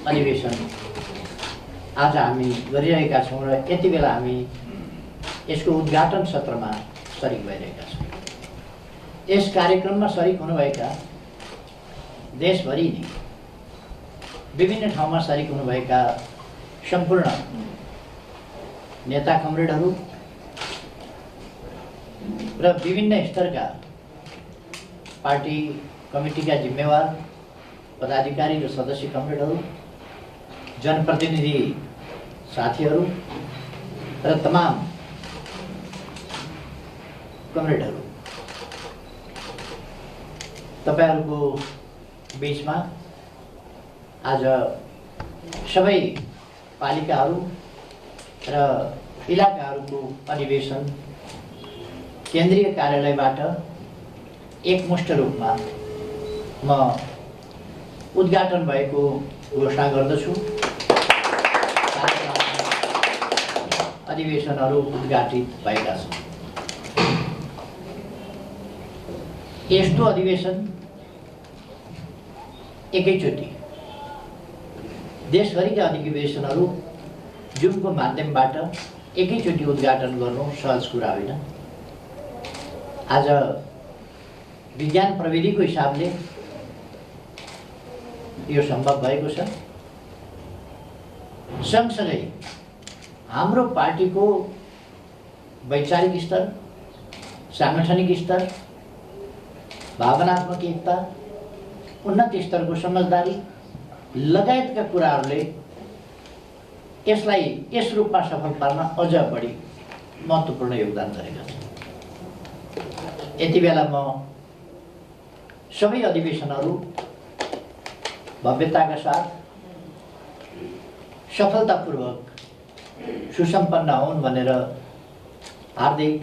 अधिवेशन आज हामी गरिरहेका छौँ र यति बेला हामी यसको उद्घाटन सत्रमा सरिक भइरहेका छौँ। यस कार्यक्रममा सरिक हुनुभएका देशभरि नै विभिन्न ठाउँमा सरिक हुनुभएका सम्पूर्ण नेता कमरेडहरू र विभिन्न स्तरका पार्टी कमिटीका जिम्मेवार पदाधिकारी र सदस्य कमरेडहरू, जनप्रतिनिधि साथीहरू र तमाम कमरेडहरू, तपाईहरुको बीचमा आज सबै पालिकाहरू र इलाकाहरूको अधिवेशन केन्द्रीय कार्यालयबाट एकमुष्ट रूपमा म उद्घाटन भएको घोषणा गर्दछु। अधिवेशनहरू उद्घाटित भएका छन्। यस्तो अधिवेशन एकैचोटि देशभरिका अधिवेशनहरू जुमको माध्यमबाट एकैचोटि उद्घाटन गर्नु सहज कुरा होइन। आज विज्ञान प्रविधिको हिसाबले यो सम्भव भएको छ। सँगसँगै हाम्रो पार्टीको वैचारिक स्तर, सांगठनिक स्तर, भावनात्मक एकता, उन्नत स्तरको समझदारी लगायतका कुराहरूले यसलाई यस रूपमा सफल पार्न अझ बढी महत्त्वपूर्ण योगदान गरेका छन्। यति बेला म सबै अधिवेशनहरू भव्यताका साथ सफलतापूर्वक सुसम्पन्न हुन् भनेर हार्दिक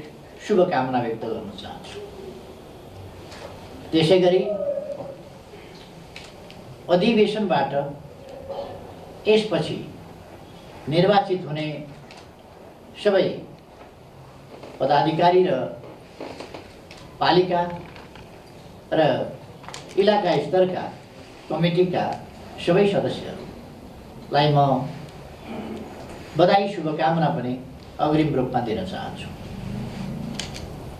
शुभकामना व्यक्त गर्न चाहन्छु। त्यसैगरी अधिवेशनबाट यसपछि निर्वाचित हुने सबै पदाधिकारी र पालिका र इलाका स्तरका कमिटीका सबै सदस्यहरूलाई म बधाई शुभकामना पनि अग्रिम रूपमा दिन चाहन्छु।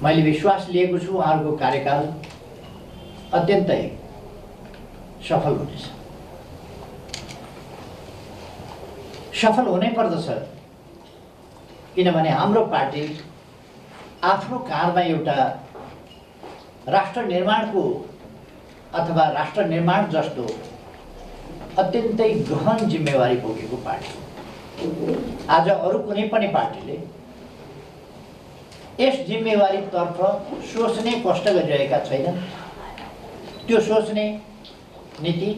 मैले विश्वास लिएको छु उहाँहरूको कार्यकाल अत्यन्तै सफल हुनेछ। सफल हुनै पर्दछ किनभने हाम्रो पार्टी आफ्नो काँधमा एउटा राष्ट्र निर्माणको अथवा राष्ट्र निर्माण जस्तो अत्यन्तै गहन जिम्मेवारी बोकेको पार्टी। आज अरू कुनै पनि पार्टीले यस जिम्मेवारीतर्फ सोच्ने कष्ट गरिरहेका छैनन्। त्यो सोच्ने नीति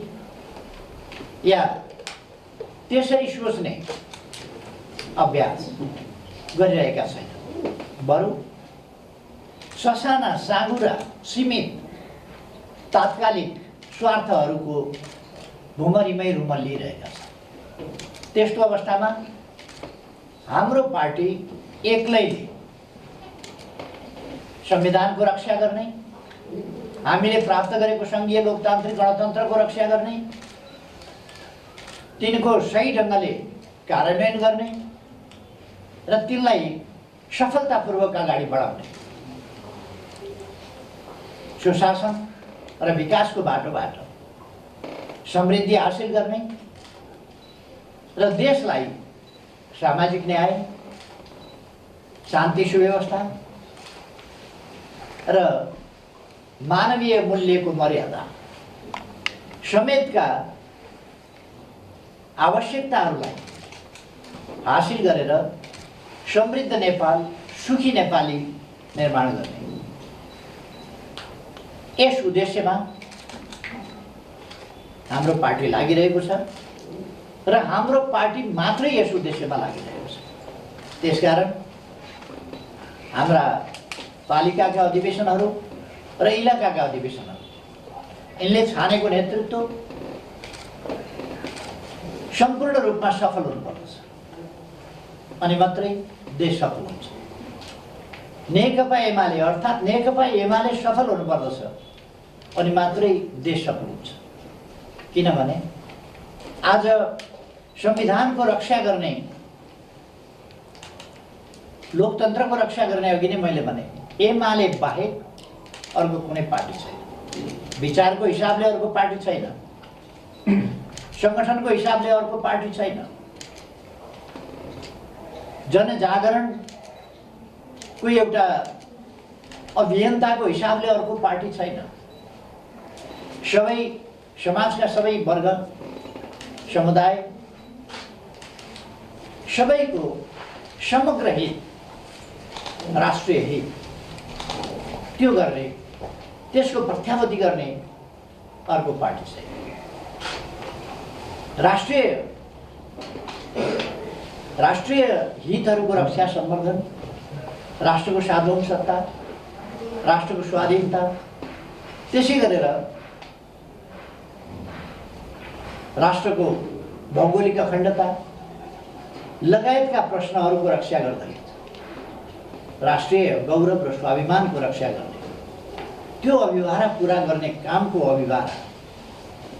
या त्यसरी सोच्ने अभ्यास गरिरहेका छैनन्। बरु ससाना, साँगुरा, सीमित, तात्कालिक स्वार्थहरूको भुमरीमै रुमल लिइरहेका छन्। त्यस्तो अवस्थामा हाम्रो पार्टी एक्लैले संविधानको रक्षा गर्ने, हामीले प्राप्त गरेको संघीय लोकतान्त्रिक गणतन्त्रको रक्षा गर्ने, तिनको सही ढङ्गले कार्यान्वयन गर्ने र तिनलाई सफलतापूर्वक अगाडि बढाउने सुशासन र विकासको बाटोबाट समृद्धि हासिल गर्ने र देशलाई सामाजिक न्याय, शान्ति सुव्यवस्था र मानवीय मूल्यको मर्यादा समेतका आवश्यकताहरूलाई हासिल गरेर समृद्ध नेपाल, सुखी नेपाली निर्माण गर्ने यस उद्देश्यमा हाम्रो पार्टी लागिरहेको छ र हाम्रो पार्टी मात्रै यस उद्देश्यमा लागिरहेको छ। त्यसकारण हाम्रा पालिकाका अधिवेशनहरू र इलाकाका अधिवेशनहरू यिनले छानेको नेतृत्व सम्पूर्ण रूपमा सफल हुनुपर्दछ अनि मात्रै देश सफल हुन्छ। नेकपा एमाले अर्थात् नेकपा एमाले सफल हुनुपर्दछ अनि मात्रै देश सफल हुन्छ। किनभने आज संविधानको रक्षा गर्ने, लोकतन्त्रको रक्षा गर्ने अघि नै मैले भने एमाले बाहेक अर्को कुनै पार्टी छैन। विचारको हिसाबले अर्को पार्टी छैन, संगठनको हिसाबले अर्को पार्टी छैन, जनजागरणको एउटा अभियन्ताको हिसाबले अर्को पार्टी छैन। सबै समाजका सबै वर्ग, समुदाय, सबैको समग्र हित, राष्ट्रिय हित त्यो गर्ने, त्यसको प्रत्याभूति गर्ने अर्को पार्टी छैन। राष्ट्रिय हितहरूको रक्षा सम्वर्धन, राष्ट्रको सार्वभौम सत्ता, राष्ट्रको स्वाधीनता, त्यसै गरेर राष्ट्रको भौगोलिक अखण्डता लगायतका प्रश्नहरूको रक्षा गर्दै राष्ट्रिय गौरव र स्वाभिमानको रक्षा गर्ने, त्यो अभिभार पुरा गर्ने कामको अभिभार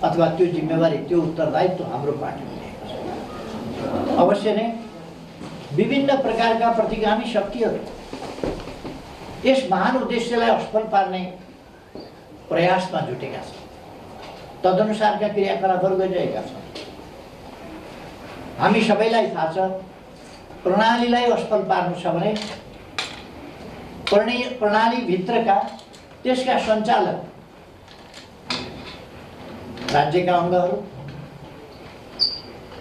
अथवा त्यो जिम्मेवारी, त्यो उत्तरदायित्व हाम्रो पार्टीले लिएको छ। अवश्य नै विभिन्न प्रकारका प्रतिगामी शक्तिहरू यस महान उद्देश्यलाई असफल पार्ने प्रयासमा जुटेका छन्, तदनुसारका क्रियाकलापहरू गरिरहेका छन्। हामी सबैलाई थाहा छ, प्रणालीलाई असफल पार्नु छ भने प्रणालीभित्रका त्यसका सञ्चालक, राज्यका अङ्गहरू,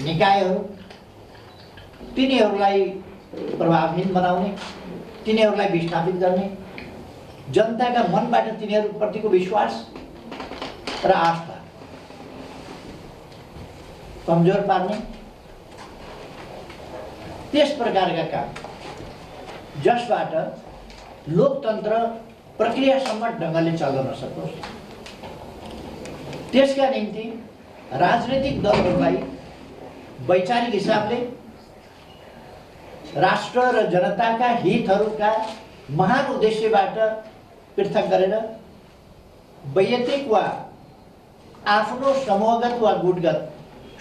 निकायहरू, तिनीहरूलाई प्रभावहीन बनाउने, तिनीहरूलाई विस्थापित गर्ने, जनताका मनबाट तिनीहरूप्रतिको विश्वास र आस्था कमजोर पार्ने, त्यस प्रकारका काम जसबाट लोकतन्त्र प्रक्रियासम्म ढङ्गले चल्न नसकोस्, त्यसका निम्ति राजनीतिक दलहरूलाई वैचारिक हिसाबले राष्ट्र र जनताका हितहरूका महान उद्देश्यबाट पृथक गरेर वैयक्तिक वा आफ्नो समूहगत वा गुटगत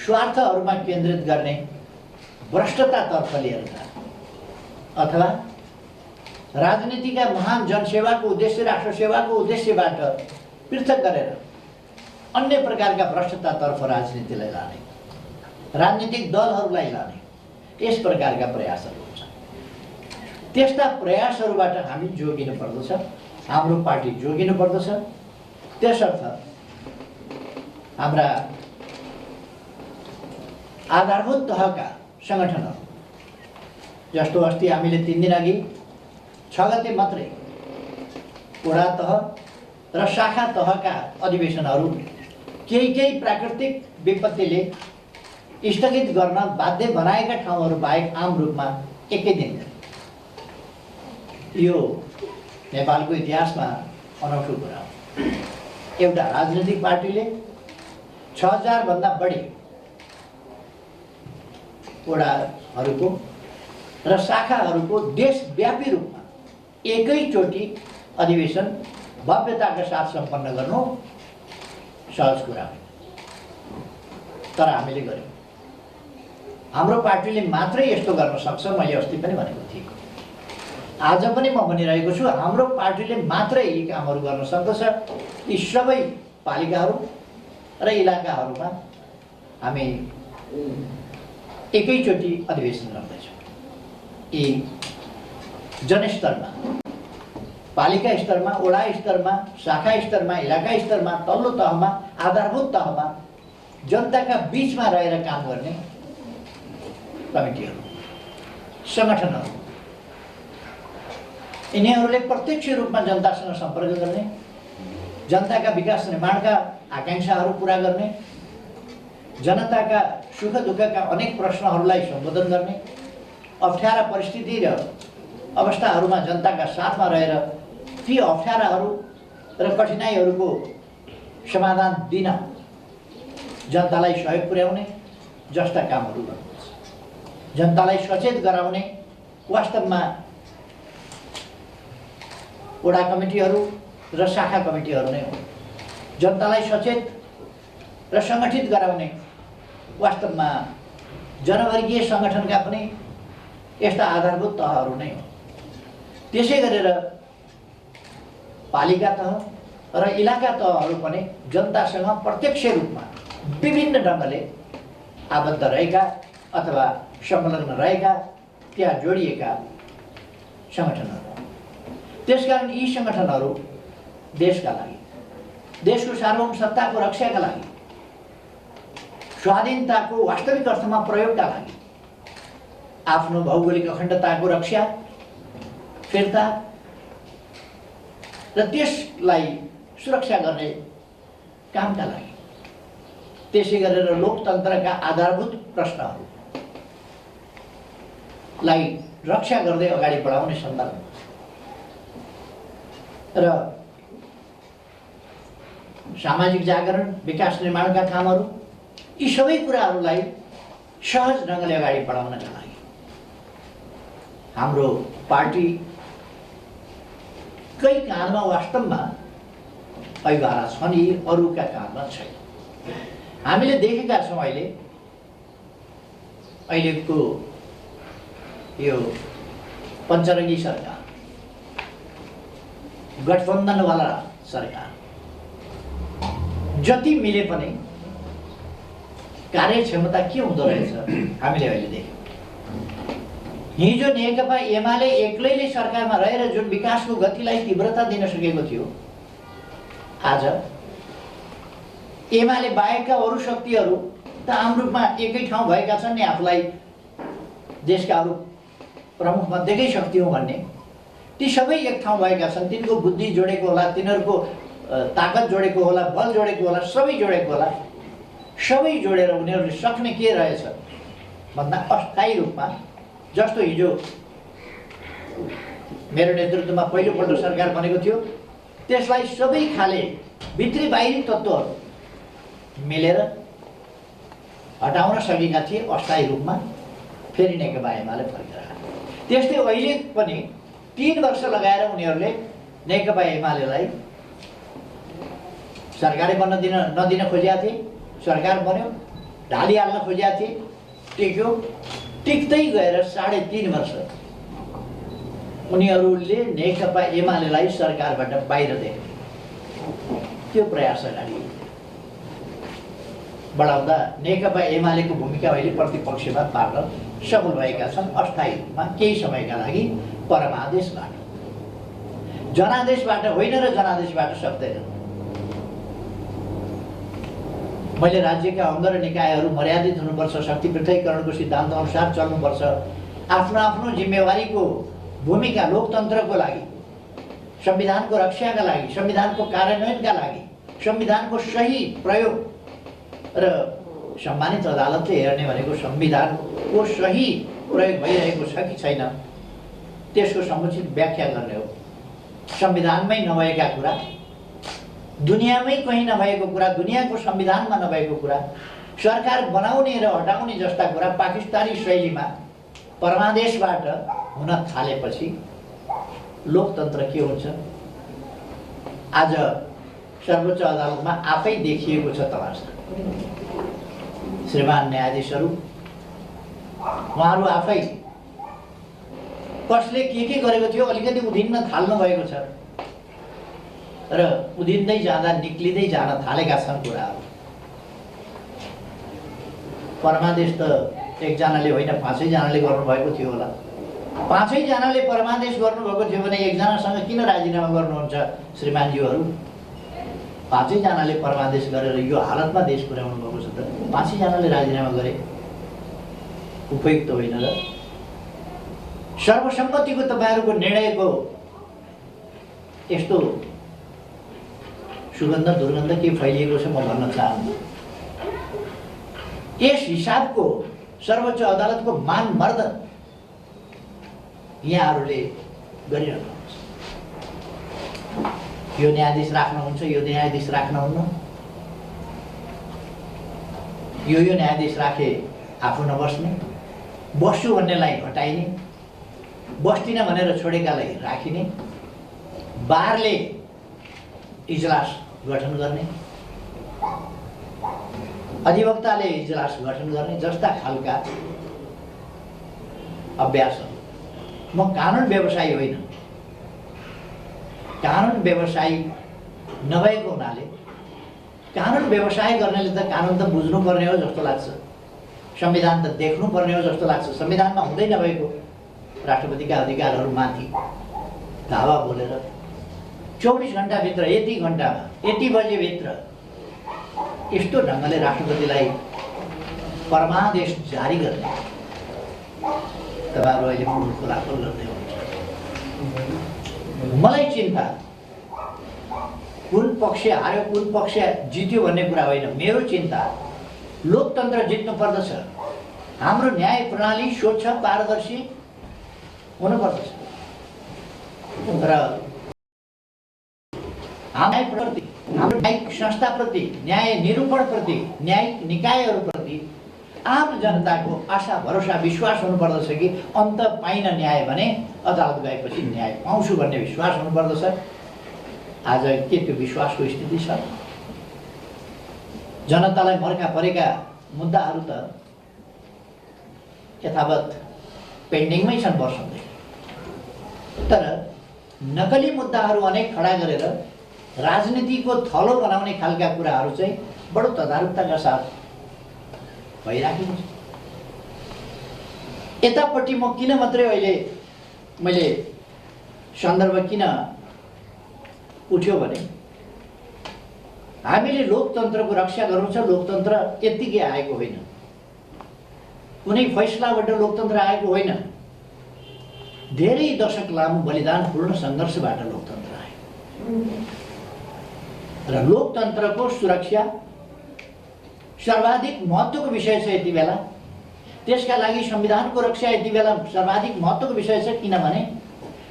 स्वार्थहरूमा केन्द्रित गर्ने भ्रष्टतातर्फ लिएर जाने, अथवा राजनीतिका महान जनसेवाको उद्देश्य, राष्ट्र सेवाको उद्देश्यबाट पृथक गरेर अन्य प्रकारका भ्रष्टतातर्फ राजनीतिलाई लाने, राजनीतिक दलहरूलाई लाने, यस प्रकारका प्रयासहरू हुन्छ। त्यस्ता प्रयासहरूबाट हामी जोगिनु पर्दछ, हाम्रो पार्टी जोगिनु पर्दछ। त्यसर्थ हाम्रा आधारभूत तहका सङ्गठनहरू, जस्तो अस्ति हामीले 3 दिन अघि 6 गते मात्रै वडा तह र शाखा तहका अधिवेशनहरू केही प्राकृतिक विपत्तिले स्थगित गर्न बाध्य बनाएका ठाउँहरू बाहेक आम रूपमा एकै दिन, यो नेपालको इतिहासमा अनौठो कुरा हो। एउटा राजनीतिक पार्टीले 6000 भन्दा बढी वडाहरूको र शाखाहरूको देशव्यापी रूपमा एकैचोटि अधिवेशन भव्यताका साथ सम्पन्न गर्नु सहज कुरा हो, तर हामीले गर्यौँ। हाम्रो पार्टीले मात्रै यस्तो गर्न सक्छ। मैले अस्ति पनि भनेको थिएँ, आज पनि म भनिरहेको छु, हाम्रो पार्टीले मात्रै यी कामहरू गर्न सक्दछ। यी सबै पालिकाहरू र इलाकाहरूमा हामी एकैचोटि अधिवेशन गर्दैछौँ। यी जनस्तरमा, पालिका स्तरमा, वडा स्तरमा, शाखा स्तरमा, इलाका स्तरमा, तल्लो तहमा, आधारभूत तहमा जनताका बीचमा रहेर काम गर्ने कमिटीहरू, सङ्गठनहरू, यिनीहरूले प्रत्यक्ष रूपमा जनतासँग सम्पर्क गर्ने, जनताका विकास निर्माणका आकाङ्क्षाहरू पुरा गर्ने, जनताका सुख दुःखका अनेक प्रश्नहरूलाई सम्बोधन गर्ने, अप्ठ्यारा परिस्थिति र अवस्थाहरूमा जनताका साथमा रहेर ती अप्ठ्याराहरू र कठिनाइहरूको समाधान दिन जनतालाई सहयोग पुर्याउने जस्ता कामहरू गर्नुपर्छ। जनतालाई सचेत गराउने वास्तवमा वडा कमिटीहरू र शाखा कमिटीहरू नै हो। जनतालाई सचेत र सङ्गठित गराउने वास्तवमा जनवर्गीय सङ्गठनका पनि यस्ता आधारभूत तहहरू नै हो। त्यसै गरेर पालिका तह र इलाका तहहरू पनि जनतासँग प्रत्यक्ष रूपमा विभिन्न ढङ्गले आबद्ध रहेका अथवा संलग्न रहेका त्यहाँ जोडिएका सङ्गठनहरू। त्यसकारण यी सङ्गठनहरू देशका लागि, देशको सार्वभौम सत्ताको रक्षाका लागि, स्वाधीनताको वास्तविक अर्थमा प्रयोगका लागि, आफ्नो भौगोलिक अखण्डताको रक्षा, फिर्ता र त्यसलाई सुरक्षा गर्ने कामका लागि, त्यसै गरेर लोकतन्त्रका आधारभूत प्रश्नहरूलाई रक्षा गर्दै अगाडि बढाउने सन्दर्भ र सामाजिक जागरण, विकास निर्माणका कामहरू, यी सबै कुराहरूलाई सहज ढङ्गले अगाडि बढाउनका लागि हाम्रो पार्टीकै काँधमा वास्तवमा ऐबारा छन्, यी अरूका काँधमा छैन। हामीले देखेका छौँ अहिलेको यो पञ्चरङ्गी सरकार, गठबन्धनवाला सरकार जति मिले पनि कार्यक्षमता के हुँदो रहेछ हामीले अहिले देख्यौँ। हिजो नेकपा एमाले एक्लैले सरकारमा रहेर जुन विकासको गतिलाई तीव्रता दिन सकेको थियो, आज एमाले बाहेकका अरू शक्तिहरू त आम रूपमा एकै ठाउँ भएका छन् नि, आफूलाई देशका अरू प्रमुख मध्येकै शक्ति हो भन्ने, ती सबै एक ठाउँ भएका छन्। तिनको बुद्धि जोडेको होला, तिनीहरूको ताकत जोडेको होला, बल जोडेको होला, सबै जोडेको होला। सबै जोडेर उनीहरूले सक्ने के रहेछ भन्दा अस्थायी रूपमा, जस्तो हिजो मेरो नेतृत्वमा पहिलोपल्ट सरकार बनेको थियो, त्यसलाई सबै खाले भित्री बाहिरी तत्त्वहरू मिलेर हटाउन सकेका थिए अस्थायी रूपमा। फेरि नेकपा एमाले फर्केर आयो। त्यस्तै अहिले पनि 3 वर्ष लगाएर उनीहरूले नेकपा एमालेलाई सरकारै बन्न नदिन खोजेका थिए, सरकार बन्यो, ढालिहाल्न खोजेका थिए, टिक्यो, टिक्दै गएर 3.5 वर्ष उनीहरूले नेकपा एमालेलाई सरकारबाट बाहिर देखे। त्यो प्रयास अगाडि बढाउँदा नेकपा एमालेको भूमिका अहिले प्रतिपक्षमा पार्न सफल भएका छन्। अस्थायी रूपमा केही समयका लागि परमादेशबाट, जनादेशबाट होइन र जनादेशबाट सक्दैन। मैले राज्यका अङ्ग र निकायहरू मर्यादित हुनुपर्छ, शक्ति पृथकीकरणको सिद्धान्त अनुसार चल्नुपर्छ, आफ्नो आफ्नो जिम्मेवारीको भूमिका लोकतन्त्रको लागि, संविधानको रक्षाका लागि, संविधानको कार्यान्वयनका लागि, संविधानको सही प्रयोग र सम्मानित अदालतले हेर्ने भनेको संविधानको सही प्रयोग भइरहेको छ कि छैन त्यसको समुचित व्याख्या गर्ने हो। संविधानमै नभएका कुरा, दुनियाँमै कहीँ नभएको कुरा, दुनियाँको संविधानमा नभएको कुरा, सरकार बनाउने र हटाउने जस्ता कुरा पाकिस्तानी शैलीमा परमादेशबाट हुन थालेपछि लोकतन्त्र के हुन्छ? आज सर्वोच्च अदालतमा आफै देखिएको छ तमासा। श्रीमान न्यायाधीशहरू, उहाँहरू आफै कसले के गरेको थियो अलिकति उधिन्न थाल्नु भएको छ र उधिँदै जाँदा निक्लिँदै जान थालेका छन् कुराहरू। परमादेश त एकजनाले होइन 5 जनाले गर्नुभएको थियो होला। 5 जनाले परमादेश गर्नुभएको थियो भने एकजनासँग किन राजीनामा गर्नुहुन्छ श्रीमानज्यूहरू? 5 जनाले परमादेश गरेर यो हालतमा देश पुर्याउनु भएको छ त 5 जनाले राजीनामा गरे उपयुक्त होइन र? सर्वसम्मतिको तपाईहरुको निर्णयको यस्तो सुगन्ध दुर्गन्ध के फैलिएको छ म भन्न चाहन्छु। यस हिसाबको सर्वोच्च अदालतको मानमर्दन यहाँहरूले गरिरहनुहुन्छ। यो न्यायाधीश राख्नुहुन्छ, यो न्यायाधीश राख्नुहुन्न, यो न्यायाधीश राखे आफू नबस्ने, बस्छु भन्नेलाई हटाइने, बस्दिन भनेर छोडेकालाई राखिने, बारले इजलास गठन गर्ने, अधिवक्ताले इजलास गठन गर्ने जस्ता खालका अभ्यासहरू। म कानुन व्यवसायी होइन, कानुन व्यवसायी नभएको हुनाले कानुन व्यवसाय गर्नेले त कानुन त बुझ्नुपर्ने हो जस्तो लाग्छ, संविधान त देख्नुपर्ने हो जस्तो लाग्छ। संविधानमा हुँदै नभएको राष्ट्रपतिका अधिकारहरूमाथि दावा बोलेर 24 घण्टाभित्र, यति घण्टामा, यति बजेभित्र यस्तो ढङ्गले राष्ट्रपतिलाई परमादेश जारी गर्ने तपाईँहरू अहिले मुलुक खोलाखोल गर्दै हुनुहुन्छ। मलाई चिन्ता कुन पक्ष हार्यो कुन पक्ष जित्यो भन्ने कुरा होइन, मेरो चिन्ता लोकतन्त्र जित्नु पर्दछ, हाम्रो न्याय प्रणाली स्वच्छ पारदर्शी हुनुपर्दछ र न्यायप्रति, हाम्रो न्यायिक संस्थाप्रति, न्याय निरूपणप्रति, न्यायिक निकायहरूप्रति आम जनताको आशा भरोसा विश्वास हुनुपर्दछ कि अन्त पाइन न्याय भने अदालत गएपछि न्याय पाउँछु भन्ने विश्वास हुनुपर्दछ। आज के त्यो विश्वासको स्थिति छ? जनतालाई मर्का परेका मुद्दाहरू त यथावत पेन्डिङमै छन् वर्षौँदै, तर नकली मुद्दाहरू अनेक खडा गरेर राजनीतिको थलो बनाउने खालका कुराहरू चाहिँ बडो तदारुकताका साथ भइराखेको छ। यतापट्टि म किन मात्रै अहिले मैले सन्दर्भ किन उठ्यो भने हामीले लोकतन्त्रको रक्षा गर्नु छ। लोकतन्त्र यत्तिकै आएको होइन, कुनै फैसलाबाट लोकतन्त्र आएको होइन, धेरै दशक लामो बलिदानपूर्ण सङ्घर्षबाट लोकतन्त्र आयो र लोकतन्त्रको सुरक्षा सर्वाधिक महत्त्वको विषय छ यति बेला। त्यसका लागि संविधानको रक्षा यति बेला सर्वाधिक महत्त्वको विषय छ, किनभने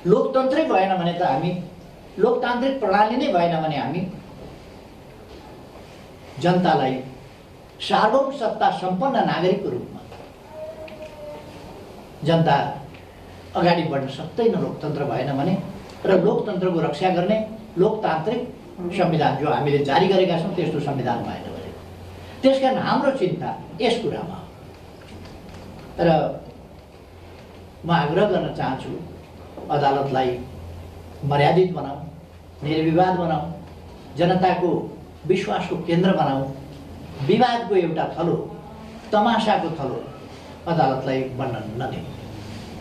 लोकतन्त्रै भएन भने त हामी, लोकतान्त्रिक प्रणाली नै भएन भने हामी जनतालाई सार्वभौम सत्ता सम्पन्न नागरिकको रूपमा जनता अगाडि बढ्न सक्दैन लोकतन्त्र भएन भने। र लोकतन्त्रको रक्षा गर्ने लोकतान्त्रिक संविधान जो हामीले जारी गरेका छौँ त्यस्तो संविधान भएन भने, त्यसकारण हाम्रो चिन्ता यस कुरामा हो। र म आग्रह गर्न चाहन्छु अदालतलाई मर्यादित बनाऊ, निर्विवाद बनाऊ, जनताको विश्वासको केन्द्र बनाऊ, विवादको एउटा थलो, तमासाको थलो अदालतलाई बन्न नदिऊ,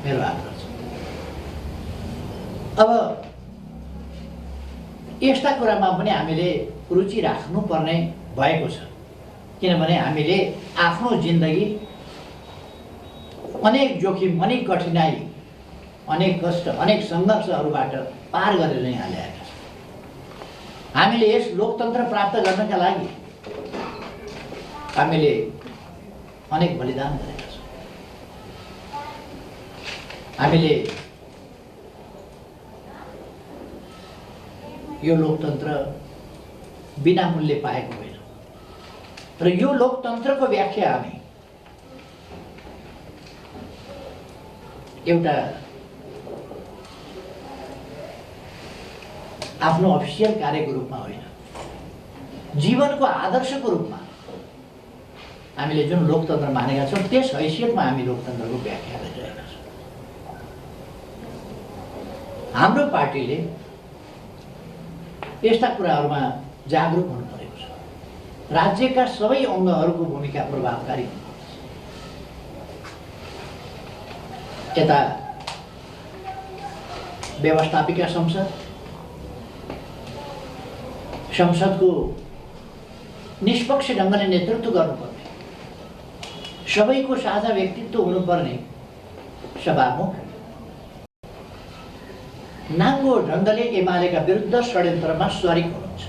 मेरो आग्रह छ। अब यस्ता कुरामा पनि हामीले रुचि राख्नुपर्ने भएको छ, किनभने हामीले आफ्नो जिन्दगी अनेक जोखिम, अनेक कठिनाई, अनेक कष्ट, अनेक सङ्घर्षहरूबाट पार गरेर नै हालेका छौँ। हामीले यस लोकतन्त्र प्राप्त गर्नका लागि हामीले अनेक बलिदान गरेका छौँ। हामीले यो लोकतन्त्र बिना मूल्य पाएको होइन र यो लोकतन्त्रको व्याख्या हामी एउटा आफ्नो अफिसियल कार्यको रूपमा होइन, जीवनको आदर्शको रूपमा हामीले जुन लोकतन्त्र मानेका छौँ त्यस हैसियतमा हामी लोकतन्त्रको व्याख्या गरिरहेका छौँ। हाम्रो पार्टीले यस्ता कुराहरूमा जागरुक हुनु परेको छ। राज्यका सबै अङ्गहरूको भूमिका प्रभावकारी हुनुपर्छ। यता व्यवस्थापिका संसदको निष्पक्ष ढङ्गले नेतृत्व गर्नुपर्ने, सबैको साझा व्यक्तित्व हुनुपर्ने सभामुख नाङ्गो ढङ्गले एमालेका विरुद्ध षड्यन्त्रमा सरिक हुनुहुन्छ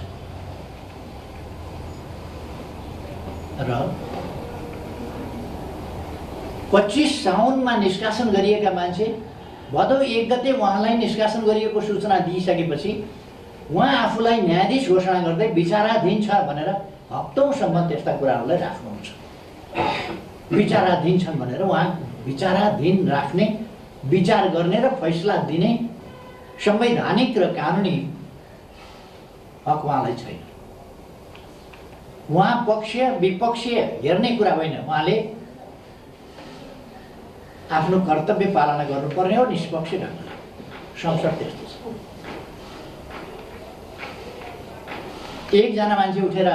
र 25 साउनमा निष्कासन गरिएका मान्छे भदौ 1 गते उहाँलाई निष्कासन गरिएको सूचना दिइसकेपछि उहाँ आफूलाई न्यायाधीश घोषणा गर्दै विचाराधीन छ भनेर हप्तौँसम्म त्यस्ता कुराहरूलाई राख्नुहुन्छ। विचाराधीन छन् भनेर उहाँ विचाराधीन राख्ने, विचार गर्ने र फैसला दिने संवैधानिक र कानुनी हक उहाँलाई छैन। उहाँ पक्षीय विपक्षीय हेर्ने कुरा होइन, उहाँले आफ्नो कर्तव्य पालना गर्नुपर्ने हो निष्पक्ष ढङ्गले। संसद त्यस्तो छ। एकजना मान्छे उठेर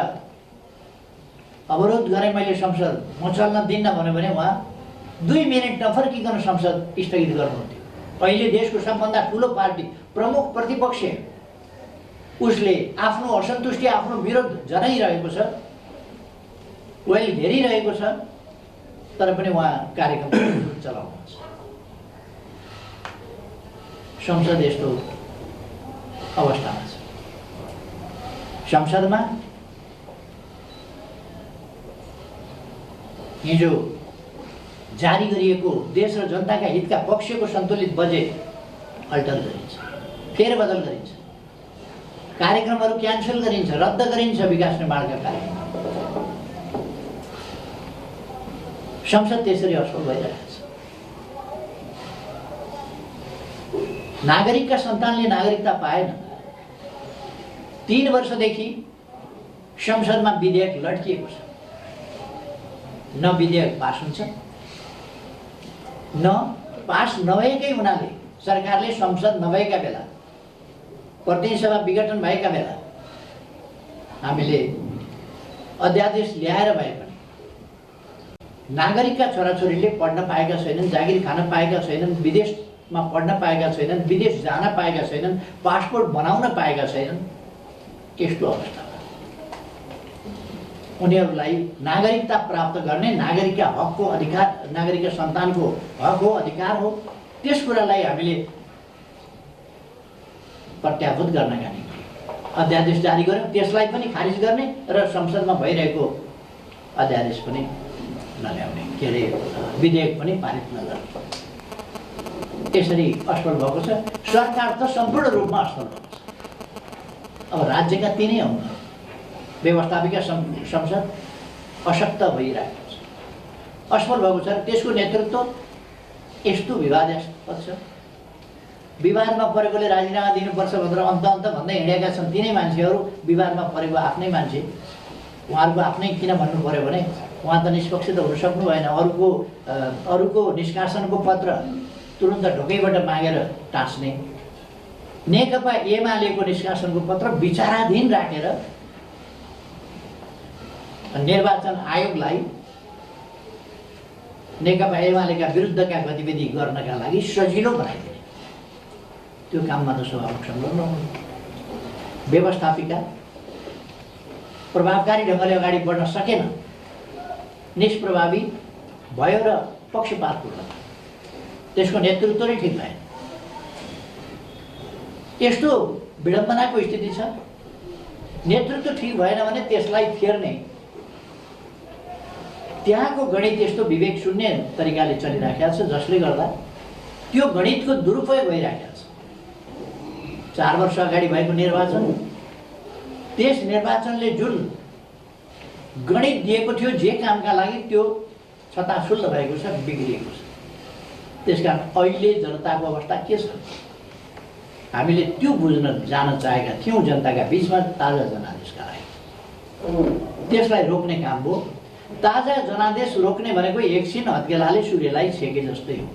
अवरोध गरेँ मैले संसद, म चल्न दिन्न भन्यो भने उहाँ 2 मिनेट नफर्किकन संसद स्थगित गर्नुहुन्थ्यो। अहिले देशको सबभन्दा ठुलो पार्टी, प्रमुख प्रतिपक्ष, उसले आफ्नो असन्तुष्टि, आफ्नो विरोध जनाइरहेको छ, वेल घेरिरहेको छ, तर पनि उहाँ कार्यक्रम चलाउनुहुन्छ। संसद यस्तो अवस्थामा छ। संसदमा हिजो जारी गरिएको देश र जनताका हितका पक्षको सन्तुलित बजेट अल्टर गरिन्छ, फेरबदल गरिन्छ, कार्यक्रमहरू क्यान्सल गरिन्छ, रद्द गरिन्छ। विकास निर्माणका कार्यक्रम संसद त्यसरी असफल भइरहेको छ। नागरिकका सन्तानले नागरिकता पाएन। 3 वर्षदेखि संसदमा विधेयक लड्किएको छ। न विधेयक पास हुन्छ, न पास नभएकै हुनाले सरकारले संसद नभएका बेला, प्रतिनिधि सभा विघटन भएका बेला हामीले अध्यादेश ल्याएर भए पनि नागरिकका छोराछोरीले पढ्न पाएका छैनन्, जागिर खान पाएका छैनन्, विदेशमा पढ्न पाएका छैनन्, विदेश जान पाएका छैनन्, पासपोर्ट बनाउन पाएका छैनन्। त्यस्तो अवस्थामा उनीहरूलाई नागरिकता प्राप्त गर्ने, नागरिकका हकको अधिकार, नागरिकका सन्तानको हक हो, अधिकार हो, त्यस कुरालाई हामीले प्रत्याभूत गर्नका निम्ति अध्यादेश जारी गर्यौँ। त्यसलाई पनि खारिज गर्ने र संसदमा भइरहेको अध्यादेश पनि नल्याउने, के अरे विधेयक पनि पारित नगर्ने, त्यसरी असफल भएको छ। सरकार त सम्पूर्ण रूपमा असफल भएको छ। अब राज्यका 3 हुन्, व्यवस्थापिका संसद अशक्त भइरहेको छ, असफल भएको छ। त्यसको नेतृत्व यस्तो विवादास्पद छ। विवादमा परेकोले राजीनामा दिनुपर्छ भनेर अन्त भन्दै हिँडेका छन् 3 मान्छेहरू। विवादमा परेको आफ्नै मान्छे, उहाँहरूको आफ्नै किन भन्नु पर्यो भने उहाँ त निष्पक्ष त हुन सक्नु भएन। अरूको निष्कासनको पत्र तुरुन्त ढोकैबाट मागेर टाँस्ने, नेकपा एमालेको निष्कासनको पत्र विचाराधीन राखेर निर्वाचन आयोगलाई नेकपा एमालेका विरुद्धका गतिविधि गर्नका लागि सजिलो बनाइदिने, त्यो काममा त सभामुख संलग्न हुनु। व्यवस्थापिका प्रभावकारी ढङ्गले अगाडि बढ्न सकेन, निष्प्रभावी भयो र पक्षपातपूर्ण, त्यसको नेतृत्व नै ठिक भएन। यस्तो विडम्बनाको स्थिति छ। नेतृत्व ठिक भएन भने त्यसलाई फेर्ने, त्यहाँको गणित यस्तो विवेक शून्य तरिकाले चलिराखेको छ, जसले गर्दा त्यो गणितको दुरुपयोग भइराखेको छ। 4 वर्ष अगाडि भएको निर्वाचन, त्यस निर्वाचनले जुन गणित दिएको थियो जे कामका लागि, त्यो छताछुल्ल भएको छ, बिग्रिएको छ। त्यसकारण अहिले जनताको अवस्था के छ हामीले त्यो बुझ्न जान चाहेका थियौँ जनताका बिचमा ताजा जनादेशका लागि। त्यसलाई रोक्ने काम हो। ताजा जनादेश रोक्ने भनेको एकछिन हत्केलाले सूर्यलाई छेके जस्तै हो।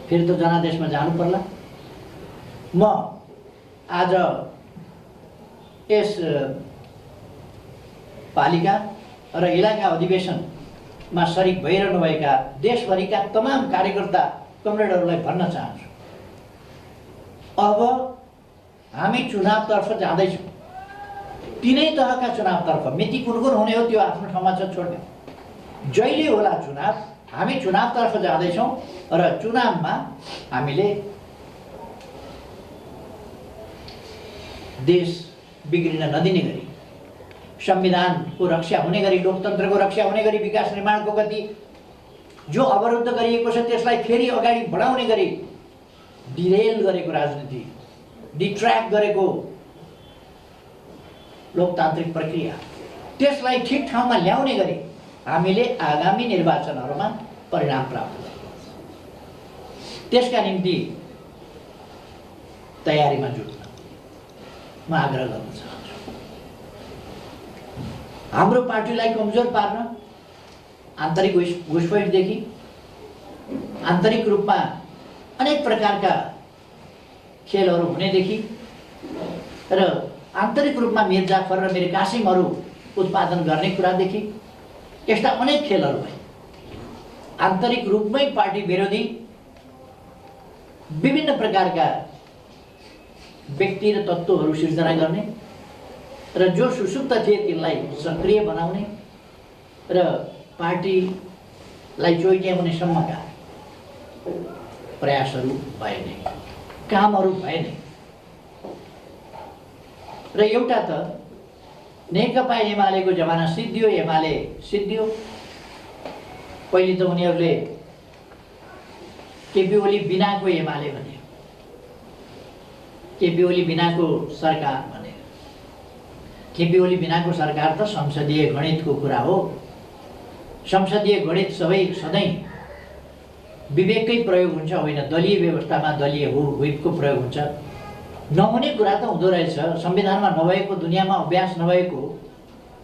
फेरि त जनादेशमा जानु पर्ला। म आज यस पालिका र इलाका अधिवेशनमा सरिक भइरहनुभएका देशभरिका तमाम कार्यकर्ता कमरेडहरूलाई भन्न चाहन्छु, अब हामी चुनावतर्फ जाँदैछौँ। 3 तहका चुनावतर्फ, मिति कुन हुने हो त्यो आफ्नो ठाउँमा छ, छोड्ने। जहिले होला चुनाव, हामी चुनावतर्फ जाँदैछौँ र चुनावमा हामीले देश बिग्रिन नदिने गरी, संविधानको रक्षा हुने गरी, लोकतन्त्रको रक्षा हुने गरी, विकास निर्माणको गति जो अवरुद्ध गरिएको छ त्यसलाई फेरि अगाडि बढाउने गरी डिरेल गरेको राजनीति, डिट्र्याक्ट गरेको लोकतान्त्रिक प्रक्रिया, त्यसलाई ठिक ठाउँमा ल्याउने गरी हामीले आगामी निर्वाचनहरूमा परिणाम प्राप्त गर्नुपर्छ। त्यसका निम्ति तयारीमा जुट्न म आग्रह गर्न चाहन्छु। हाम्रो पार्टीलाई कमजोर पार्न आन्तरिक घुसपैठदेखि आन्तरिक रूपमा अनेक प्रकारका खेलहरू हुनेदेखि र आन्तरिक रूपमा मिर्जाफर र मिर कासिमहरू उत्पादन गर्ने कुरादेखि यस्ता अनेक खेलहरू भए। आन्तरिक रूपमै पार्टी विरोधी विभिन्न प्रकारका व्यक्ति र तत्त्वहरू सिर्जना गर्ने र जो सुसुप्त थिए तिनलाई सक्रिय बनाउने र पार्टीलाई चोइट्याउनेसम्मका प्रयासहरू भए नै, कामहरू भए नै। र एउटा त नेकपा एमालेको जमाना सिद्धियो, एमाले सिद्धियो। पहिले त उनीहरूले केपी ओली बिनाको एमाले भने, केपी ओली बिनाको सरकार भने। केपी ओली बिनाको सरकार त संसदीय गणितको कुरा हो। संसदीय गणित सधैँ विवेककै प्रयोग हुन्छ, होइन दलीय व्यवस्थामा दलीय व्हिपको प्रयोग हुन्छ। नहुने कुरा त हुँदो रहेछ। संविधानमा नभएको, दुनियाँमा अभ्यास नभएको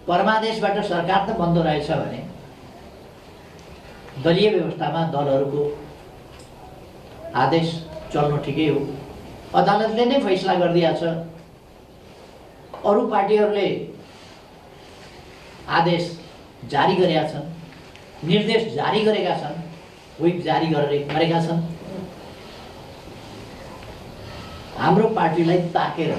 परमादेशबाट सरकार त बन्दो रहेछ भने दलीय व्यवस्थामा दलहरूको आदेश चल्नु ठिकै हो। अदालतले नै फैसला गरिदिएको छ। अरू पार्टीहरूले आदेश जारी गरेका छन्, निर्देश जारी गरेका छन्, व्हिप जारी गरेका छन्। हाम्रो पार्टीलाई ताकेर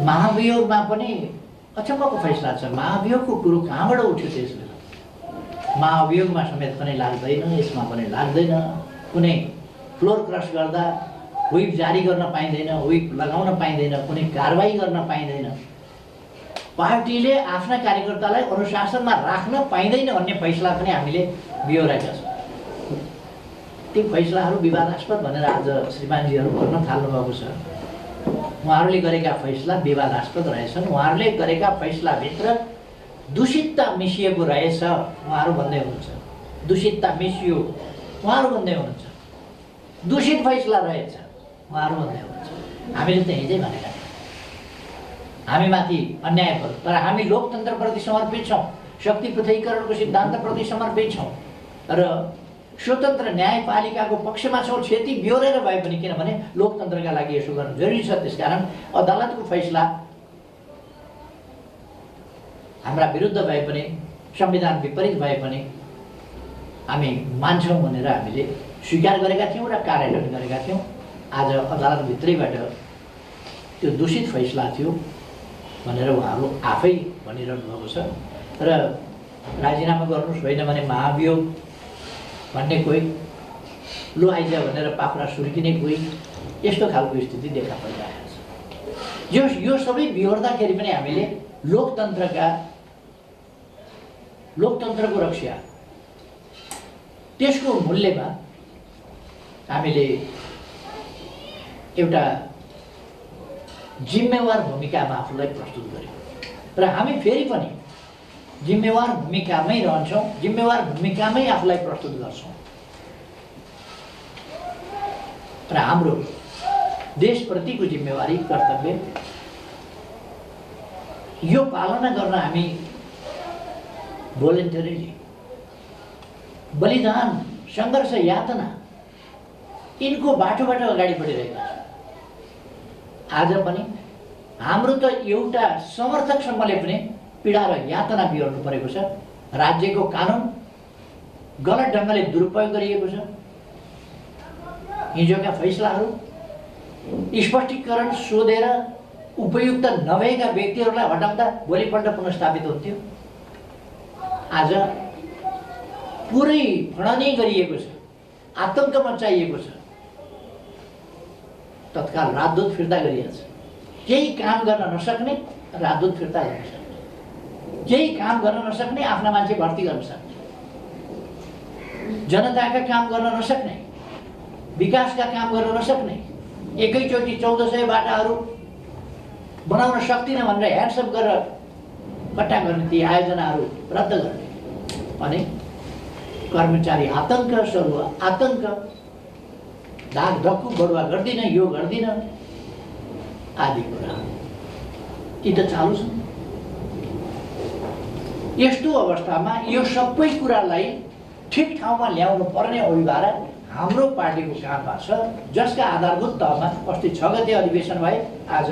महाभियोगमा पनि अचम्मको फैसला छ। महाभियोगको कुरो कहाँबाट उठ्यो त्यस बेला? महाभियोगमा समेत पनि लाग्दैन, यसमा पनि लाग्दैन। कुनै फ्लोर क्रस गर्दा व्हिप जारी गर्न पाइँदैन, व्हिप लगाउन पाइँदैन, कुनै कारबाही गर्न पाइँदैन। पार्टीले आफ्ना कार्यकर्तालाई अनुशासनमा राख्न पाइँदैन भन्ने फैसला पनि हामीले बिहोरेका छौँ। ती फैसलाहरू विवादास्पद भनेर आज श्रीमानजीहरू भन्न थाल्नुभएको छ। उहाँहरूले गरेका फैसला विवादास्पद रहेछन्। उहाँहरूले गरेका फैसलाभित्र दूषितता मिसिएको रहेछ उहाँहरू भन्दै हुनुहुन्छ। दूषितता मिसियो उहाँहरू भन्दै हुनुहुन्छ। दूषित फैसला रहेछ उहाँहरू भन्दै हुनुहुन्छ। हामीले त हिजै भनेका थियौँ हामीमाथि अन्याय भयो, तर हामी लोकतन्त्रप्रति समर्पित छौँ, शक्ति पृथकीकरणको सिद्धान्तप्रति समर्पित छौँ र स्वतन्त्र न्यायपालिकाको पक्षमा छौँ। क्षति बिहोरेर भए पनि, किनभने लोकतन्त्रका लागि यसो गर्नु जरुरी छ। त्यसकारण अदालतको फैसला हाम्रा विरुद्ध भए पनि, संविधान विपरीत भए पनि हामी मान्छौँ भनेर हामीले स्वीकार गरेका थियौँ र कार्यान्वयन गरेका थियौँ। आज अदालतभित्रैबाट त्यो दूषित फैसला थियो भनेर उहाँहरू आफै भनिरहनु भएको छ। र राजीनामा गर्नुहोस्, होइन भने महाभियोग भन्ने कोही, लो आइज भनेर पाखुरा सुर्किने कोही, यस्तो खालको स्थिति देखा परिरहेको छ। यो सबै बिहोर्दाखेरि पनि हामीले लोकतन्त्रको रक्षा, त्यसको मूल्यमा हामीले एउटा जिम्मेवार भूमिकामा आफूलाई प्रस्तुत गर्यौँ र हामी फेरि पनि जिम्मेवार भूमिकामै रहन्छौँ, जिम्मेवार भूमिकामै आफूलाई प्रस्तुत गर्छौँ र हाम्रो देशप्रतिको जिम्मेवारी, कर्तव्य यो पालना गर्न हामी भोलिन्टरीली बलिदान, सङ्घर्ष, यातना यिनको बाटोबाट अगाडि बढिरहेका छौँ। आज पनि हाम्रो त एउटा समर्थकसम्मले पनि पीडा र यातना बिहोर्नु परेको छ। राज्यको कानुन गलत ढङ्गले दुरुपयोग गरिएको छ। हिजोका फैसलाहरू स्पष्टीकरण सोधेर उपयुक्त नभएका व्यक्तिहरूलाई हटाउँदा भोलिपल्ट पुनर्स्थापित हुन्थ्यो। आज पुरै फडनी गरिएको छ, आतंक मचाइएको छ, तत्काल राजदूत फिर्ता गरिएको छ। केही काम गर्न नसक्ने राजदूत फिर्ता गर्न सक्ने, केही काम गर्न नसक्ने आफ्ना मान्छे भर्ती गर्न सक्ने, जनताका काम गर्न नसक्ने, विकासका काम गर्न नसक्ने, एकैचोटि 1400 बाटाहरू बनाउन सक्दिनँ भनेर ह्यान्डसअप गरेर कट्टा गर्ने, ती आयोजनाहरू रद्द गर्ने अनि कर्मचारी आतंक, सरुवा आतंक, धाक धक्कु बढुवा गर्दिन, यो गर्दिन आदि कुरा। यी त चालु छन्। यस्तो अवस्थामा यो सबै कुरालाई ठिक ठाउँमा ल्याउनु पर्ने अभिभावक हाम्रो पार्टीको काममा छ, जसका आधारभूत तहमा अस्ति 6 गते अधिवेशन भए, आज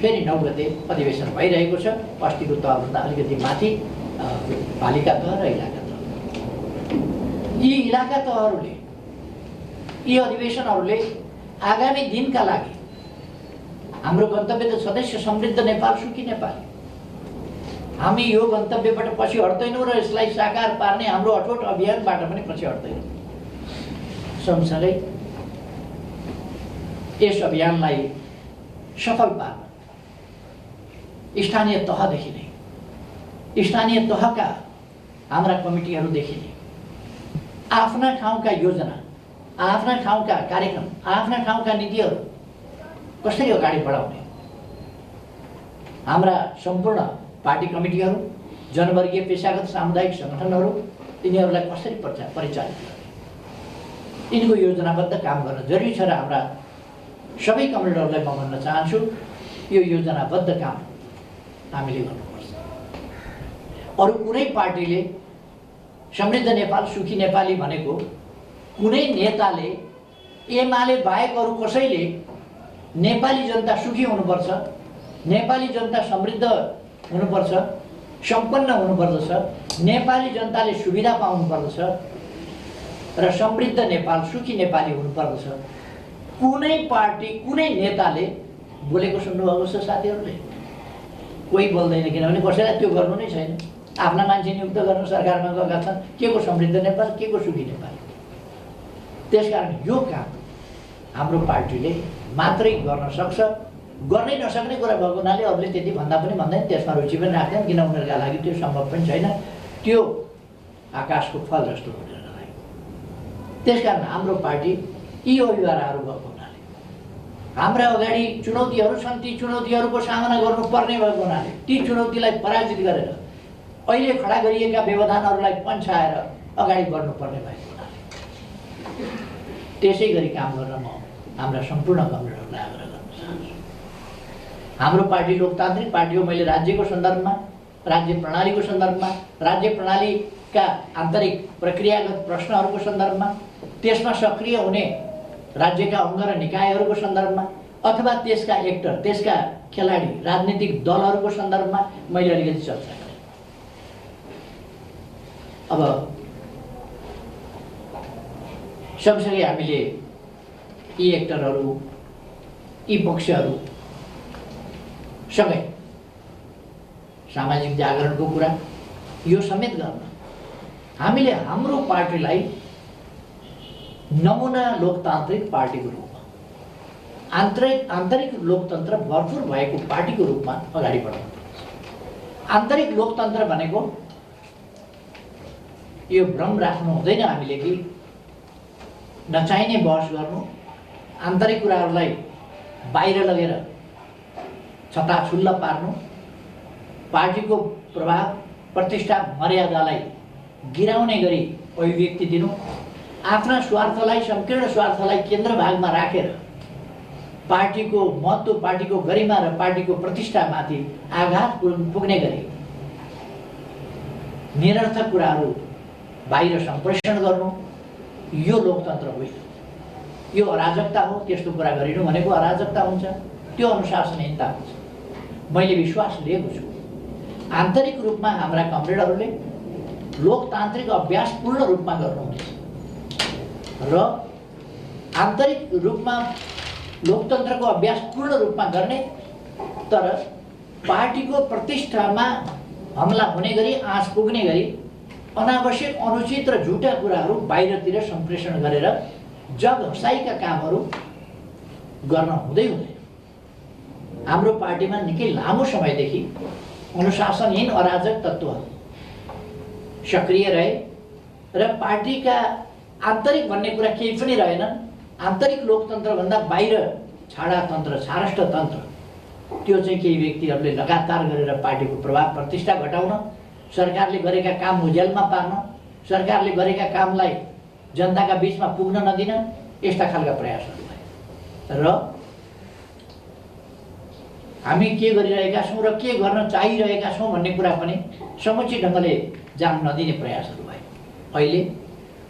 फेरि 9 गते अधिवेशन भइरहेको छ। अस्तिको तहभन्दा अलिकति माथि पालिका तह र इलाका तह। यी इलाका तहहरूले, यी अधिवेशनहरूले आगामी दिनका लागि हाम्रो गन्तव्य त सदस्य समृद्ध नेपाल, सुखी नेपाल। हामी यो गन्तव्यबाट पछि हट्दैनौँ र यसलाई साकार पार्ने हाम्रो अठोट अभियानबाट पनि पछि हट्दैनौँ। सँगसँगै यस अभियानलाई सफल पार्न स्थानीय तहदेखि नै, स्थानीय तहका हाम्रा कमिटीहरूदेखि नै आफ्ना ठाउँका योजना, आफ्ना ठाउँका कार्यक्रम, आफ्ना ठाउँका नीतिहरू कसरी अगाडि बढाउने, हाम्रा सम्पूर्ण पार्टी कमिटीहरू, जनवर्गीय पेशागत सामुदायिक सङ्गठनहरू, यिनीहरूलाई कसरी परिचालित गर्ने, यिनको योजनाबद्ध काम गर्न जरुरी छ। र हाम्रा सबै कमरेडहरूलाई म भन्न चाहन्छु, यो योजनाबद्ध काम हामीले गर्नुपर्छ। अरू कुनै पार्टीले समृद्ध नेपाल, सुखी नेपाली भनेको कुनै नेताले, एमाले बाहेक अरू कसैले नेपाली जनता सुखी हुनुपर्छ, नेपाली जनता समृद्ध हुनुपर्छ, सम्पन्न हुनुपर्दछ, नेपाली जनताले सुविधा पाउनुपर्दछ र समृद्ध नेपाल, सुखी नेपाली हुनुपर्दछ। कुनै पार्टी, कुनै नेताले बोलेको सुन्नुभएको छ साथीहरूले? कोही बोल्दैन, किनभने कसैलाई त्यो गर्नु नै छैन। आफ्ना मान्छे नियुक्त गर्न सरकारमा गएका छन्, के को समृद्ध नेपाल, के को सुखी नेपाल। त्यसकारण यो काम हाम्रो पार्टीले मात्रै गर्न सक्छ। गर्नै नसक्ने कुरा भएको हुनाले अरूले त्यति भन्दा पनि भन्दैन, त्यसमा रुचि पनि राख्दैन, किन उनीहरूका लागि त्यो सम्भव पनि छैन। त्यो आकाशको फल जस्तो हो उनीहरूका लागि। त्यसकारण हाम्रो पार्टी यी अभिभावकहरू भएको हुनाले, हाम्रा अगाडि चुनौतीहरू छन्, ती चुनौतीहरूको सामना गर्नुपर्ने भएको हुनाले ती चुनौतीलाई पराजित गरेर अहिले खडा गरिएका व्यवधानहरूलाई पन्छाएर अगाडि बढ्नुपर्ने भएको हुनाले त्यसै गरी काम गर्न म हाम्रा सम्पूर्ण कमरेडहरूलाई आग्रह गर्न चाहन्छु। हाम्रो पार्टी लोकतान्त्रिक पार्टी हो। मैले राज्यको सन्दर्भमा, राज्य प्रणालीको सन्दर्भमा, राज्य प्रणालीका आन्तरिक प्रक्रियागत प्रश्नहरूको सन्दर्भमा, त्यसमा सक्रिय हुने राज्यका अङ्ग र निकायहरूको सन्दर्भमा अथवा त्यसका एक्टर, त्यसका खेलाडी, राजनीतिक दलहरूको सन्दर्भमा मैले अलिकति चर्चा गरेँ। अब सँगसँगै हामीले यी एक्टरहरू, यी पक्षहरू सँगै सामाजिक जागरणको कुरा यो समेत गर्न हामीले हाम्रो पार्टीलाई नमुना लोकतान्त्रिक पार्टीको रूपमा, आन्तरिक लोकतन्त्र भरपुर भएको पार्टीको रूपमा अगाडि बढाउनु पर्छ। आन्तरिक लोकतन्त्र भनेको यो भ्रम राख्नु हुँदैन हामीले कि नचाहिने बहस गर्नु, आन्तरिक कुराहरूलाई बाहिर लगेर छताछुल्ल पार्नु, पार्टीको प्रभाव, प्रतिष्ठा, मर्यादालाई गिराउने गरी अभिव्यक्ति दिनु, आफ्ना स्वार्थलाई, संकीर्ण स्वार्थलाई केन्द्र भागमा राखेर पार्टीको महत्त्व, पार्टीको गरिमा र पार्टीको प्रतिष्ठामाथि आघात पुग्ने गरी निरर्थक कुराहरू बाहिर सम्प्रेषण गर्नु, यो लोकतन्त्र होइन, यो अराजकता हो। त्यस्तो कुरा गरिनु भनेको अराजकता हुन्छ, त्यो अनुशासनहीनता हुन्छ। मैले विश्वास लिएको छु आन्तरिक रूपमा हाम्रा कमरेडहरूले लोकतान्त्रिक अभ्यास पूर्ण रूपमा गर्नुहुनेछ र आन्तरिक रूपमा लोकतन्त्रको अभ्यास पूर्ण रूपमा गर्ने, तर पार्टीको प्रतिष्ठामा हमला हुने गरी, आँच पुग्ने गरी अनावश्यक, अनुचित र झुटा कुराहरू बाहिरतिर सम्प्रेषण गरेर जग हसाइका कामहरू गर्न हुँदैन। हाम्रो पार्टीमा निकै लामो समयदेखि अनुशासनहीन अराजक तत्त्वहरू सक्रिय रहे र पार्टीका आन्तरिक भन्ने कुरा केही पनि रहेनन्। आन्तरिक लोकतन्त्रभन्दा बाहिर छाडातन्त्र, छारष्टतन्त्र, त्यो चाहिँ केही व्यक्तिहरूले लगातार गरेर पार्टीको प्रभाव, प्रतिष्ठा घटाउन, सरकारले गरेका काम उज्यालमा पार्न, सरकारले गरेका कामलाई जनताका बीचमा पुग्न नदिन, यस्ता खालका प्रयासहरू भए र हामी के गरिरहेका छौँ र के गर्न चाहिरहेका छौँ भन्ने कुरा पनि समुचित ढङ्गले जान नदिने प्रयासहरू भए। अहिले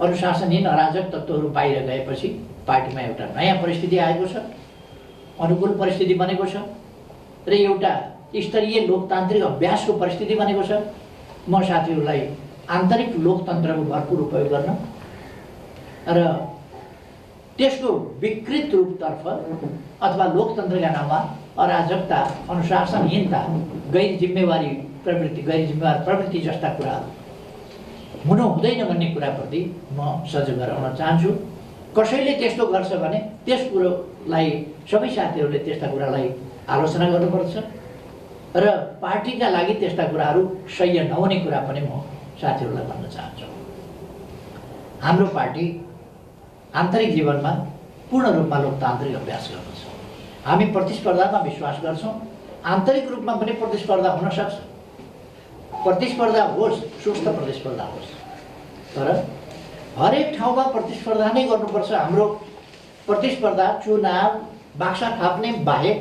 अनुशासनहीन अराजक तत्त्वहरू बाहिर गएपछि पार्टीमा एउटा नयाँ परिस्थिति आएको छ, अनुकूल परिस्थिति बनेको छ र एउटा स्तरीय लोकतान्त्रिक अभ्यासको परिस्थिति बनेको छ। म साथीहरूलाई आन्तरिक लोकतन्त्रको भरपुर उपयोग गर्न र त्यसको विकृत रूपतर्फ अथवा लोकतन्त्रका नाममा अराजकता, अनुशासनहीनता, गैर जिम्मेवार प्रवृत्ति जस्ता कुराहरू हुनु हुँदैन भन्ने कुराप्रति म सजग गराउन चाहन्छु। कसैले त्यस्तो गर्छ भने त्यस कुरोलाई सबै साथीहरूले त्यस्ता कुरालाई आलोचना गर्नुपर्छ र पार्टीका लागि त्यस्ता कुराहरू सह्य नहुने कुरा पनि म साथीहरूलाई भन्न चाहन्छु। हाम्रो पार्टी आन्तरिक जीवनमा पूर्ण रूपमा लोकतान्त्रिक अभ्यास गर्दछ। हामी प्रतिस्पर्धामा विश्वास गर्छौँ। आन्तरिक रूपमा पनि प्रतिस्पर्धा हुन सक्छ। प्रतिस्पर्धा होस्, सुस्थ प्रतिस्पर्धा होस्, तर हरेक ठाउँमा प्रतिस्पर्धा नै गर्नुपर्छ। हाम्रो प्रतिस्पर्धा चुनाव बाक्सा थाप्ने बाहेक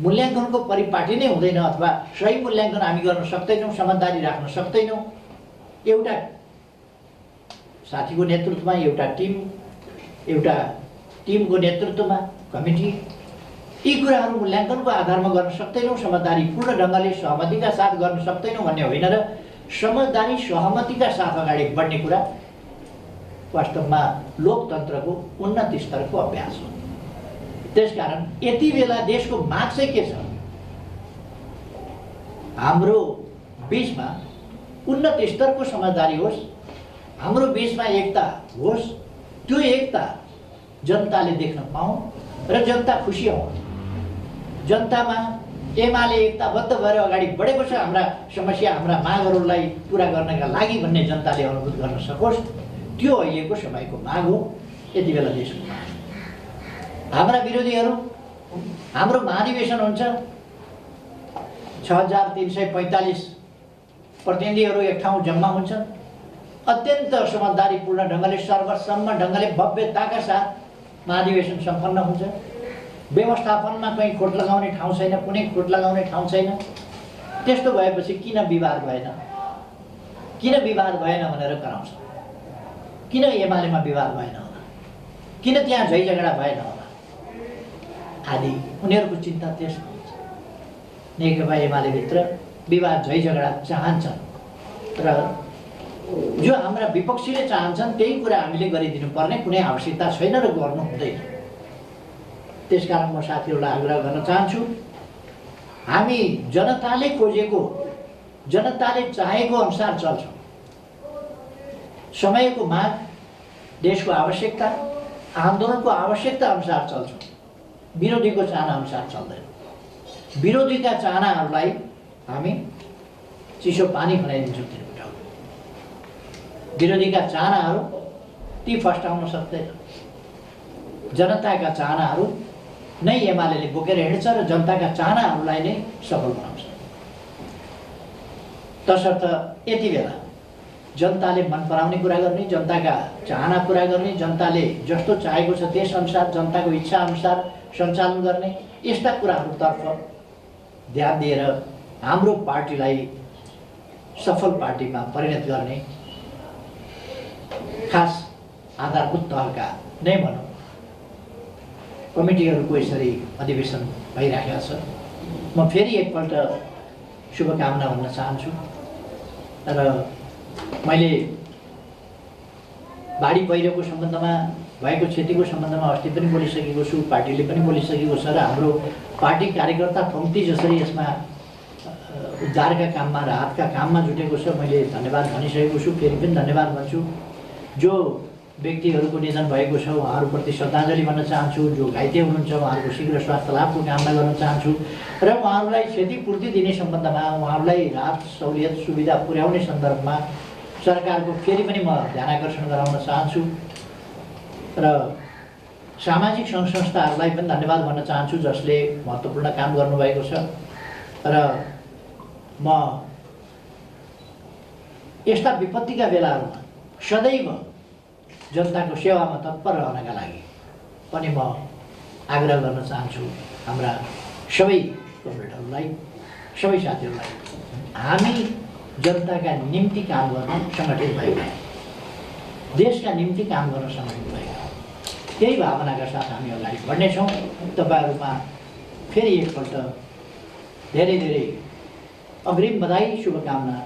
मूल्याङ्कनको परिपाटी नै हुँदैन अथवा सही मूल्याङ्कन हामी गर्न सक्दैनौँ, समझदारी राख्न सक्दैनौँ। एउटा साथीको नेतृत्वमा एउटा टिमको नेतृत्वमा कमिटी, यी कुराहरू मूल्याङ्कनको आधारमा गर्न सक्दैनौँ, समझदारी पूर्ण ढङ्गले सहमतिका साथ गर्न सक्दैनौँ भन्ने होइन र समझदारी सहमतिका साथ अगाडि बढ्ने कुरा वास्तवमा लोकतन्त्रको उन्नत स्तरको अभ्यास हो। त्यसकारण यति बेला देशको माग चाहिँ के छ? हाम्रो बिचमा उन्नत स्तरको समझदारी होस्, हाम्रो बिचमा एकता होस्, त्यो एकता जनताले देख्न पाऊँ र जनता खुसी होस्। जनतामा एमाले एकताबद्ध भएर अगाडि बढेको छ, हाम्रा समस्या, हाम्रा मागहरूलाई पुरा गर्नका लागि भन्ने जनताले अनुभूत गर्न सकोस्, त्यो अहिलेको समयको माग हो। यति बेला देशको माग। हाम्रा विरोधीहरू, हाम्रो महाधिवेशन हुन्छ, 6345 प्रतिनिधिहरू एक ठाउँ जम्मा हुन्छन्। अत्यन्त समझदारीपूर्ण ढङ्गले, सर्वसम्म ढङ्गले, भव्यताका साथ महाधिवेशन सम्पन्न हुन्छ। व्यवस्थापनमा कहीँ खोट लगाउने ठाउँ छैन, कुनै खोट लगाउने ठाउँ छैन। त्यस्तो भएपछि किन विवाद भएन भनेर कराउँछ। किन एमालेमा विवाद भएन होला, किन त्यहाँ झै झगडा भएन होला आदि उनीहरूको चिन्ता त्यसमा हुन्छ। नेकपा एमालेभित्र विवाद झै झगडा चाहन्छन् र जो हाम्रा विपक्षीले चाहन्छन् त्यही कुरा हामीले गरिदिनु पर्ने कुनै आवश्यकता छैन र गर्नु हुँदैन। त्यसकारण म साथीहरूलाई आग्रह गर्न चाहन्छु, हामी जनताले खोजेको, जनताले चाहेको अनुसार चल्छौँ। समयको माग, देशको आवश्यकता, आन्दोलनको आवश्यकता अनुसार चल्छौँ। विरोधीको चाहना अनुसार चल्दैन। विरोधीका चाहनाहरूलाई हामी चिसो पानी खनाइदिन्छौँ। विरोधीका चाहनाहरू ती फस्टाउन सक्दैन। जनताका चाहनाहरू नै एमाले बोकेर हिँड्छ र जनताका चाहनाहरूलाई नै सफल बनाउँछ। तसर्थ यति बेला जनताले मन पराउने कुरा गर्ने, जनताका चाहना पुरा गर्ने, जनताले जस्तो चाहेको छ त्यसअनुसार, जनताको इच्छा अनुसार सञ्चालन गर्ने, यस्ता कुराहरूतर्फ ध्यान दिएर हाम्रो पार्टीलाई सफल पार्टीमा परिणत गर्ने खास आधारभूत तहका नै भनौँ कमिटीहरूको यसरी अधिवेशन भइरहेको छ। म फेरि एकपल्ट शुभकामना भन्न चाहन्छु र मैले बाढी पहिरोको सम्बन्धमा भएको क्षतिको सम्बन्धमा अस्ति पनि बोलिसकेको छु, पार्टीले पनि बोलिसकेको छ र हाम्रो पार्टी कार्यकर्ता थम्ती जसरी यसमा उद्धारका काममा, राहतका काममा जुटेको छ। मैले धन्यवाद भनिसकेको छु, फेरि पनि धन्यवाद भन्छु। जो व्यक्तिहरूको निधन भएको छ उहाँहरूप्रति श्रद्धाञ्जली भन्न चाहन्छु। जो घाइते हुनुहुन्छ उहाँहरूको शीघ्र स्वास्थ्य लाभको कामना गर्न चाहन्छु र उहाँहरूलाई क्षतिपूर्ति दिने सम्बन्धमा, उहाँहरूलाई राहत सहुलियत सुविधा पुर्याउने सन्दर्भमा सरकारको फेरि पनि म ध्यानाकर्षण गराउन चाहन्छु र सामाजिक सङ्घ संस्थाहरूलाई पनि धन्यवाद भन्न चाहन्छु जसले महत्त्वपूर्ण काम गर्नुभएको छ। र म यस्ता विपत्तिका बेलाहरूमा सदैव जनताको सेवामा तत्पर रहनका लागि पनि म आग्रह गर्न चाहन्छु हाम्रा सबै कमरेडहरूलाई, सबै साथीहरूलाई हामी जनताका निम्ति काम गर्न सङ्गठित भएका, देशका निम्ति काम गर्न सङ्गठित भएका, त्यही भावनाका साथ हामी अगाडि बढ्नेछौँ। तपाईँहरूमा फेरि एकपल्ट धेरै धेरै अग्रिम बधाई शुभकामना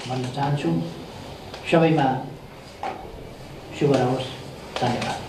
भन्न चाहन्छु। सबैमा शुभ रहोस्। धन्यवाद।